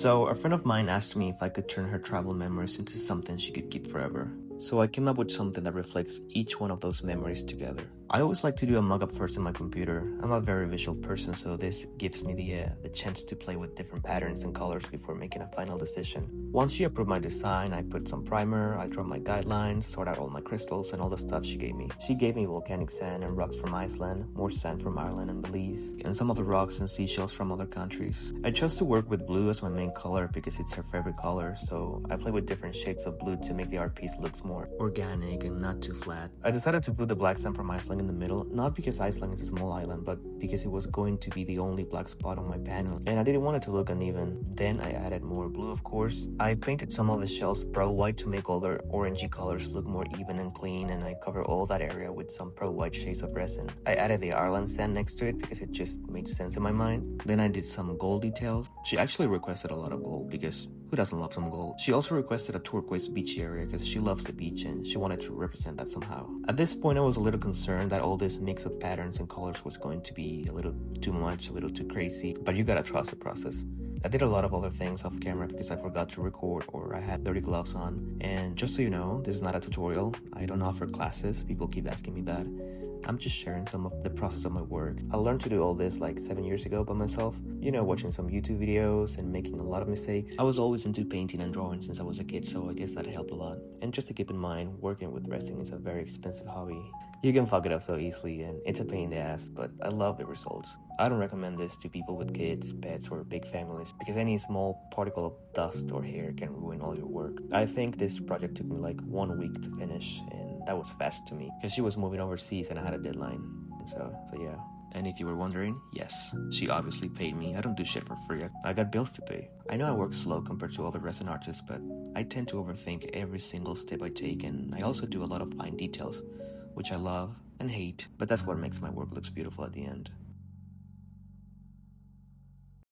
So a friend of mine asked me if I could turn her travel memories into something she could keep forever. So I came up with something that reflects each one of those memories together. I always like to do a mock-up first on my computer. I'm a very visual person, so this gives me the chance to play with different patterns and colors before making a final decision. Once she approved my design, I put some primer, I drew my guidelines, sort out all my crystals and all the stuff she gave me. She gave me volcanic sand and rocks from Iceland, more sand from Ireland and Belize, and some other rocks and seashells from other countries. I chose to work with blue as my main color because it's her favorite color, so I play with different shades of blue to make the art piece look more organic and not too flat. I decided to put the black sand from Iceland in the middle, not because Iceland is a small island, but because it was going to be the only black spot on my panel, and I didn't want it to look uneven. Then I added more blue, of course. I painted some of the shells pearl white to make all the orangey colors look more even and clean, and I covered all that area with some pearl white shades of resin. I added the Ireland sand next to it because it just made sense in my mind. Then I did some gold details. She actually requested a lot of gold because who doesn't love some gold? She also requested a turquoise beach area because she loves the beach and she wanted to represent that somehow. At this point, I was a little concerned that all this mix of patterns and colors was going to be a little too much, a little too crazy, but you gotta trust the process. I did a lot of other things off camera because I forgot to record or I had dirty gloves on. And just so you know, this is not a tutorial. I don't offer classes. People keep asking me that. I'm just sharing some of the process of my work. I learned to do all this like 7 years ago by myself. You know, watching some YouTube videos and making a lot of mistakes. I was always into painting and drawing since I was a kid, so I guess that helped a lot. And just to keep in mind, working with resin is a very expensive hobby. You can fuck it up so easily and it's a pain in the ass, but I love the results. I don't recommend this to people with kids, pets, or big families because any small particle of dust or hair can ruin all your work. I think this project took me like 1 week to finish, and that was fast to me because she was moving overseas and I had a deadline. So yeah. And if you were wondering, yes, she obviously paid me. I don't do shit for free. I got bills to pay. I know I work slow compared to other resin artists, but I tend to overthink every single step I take, and I also do a lot of fine details, which I love and hate, but that's what makes my work looks beautiful at the end.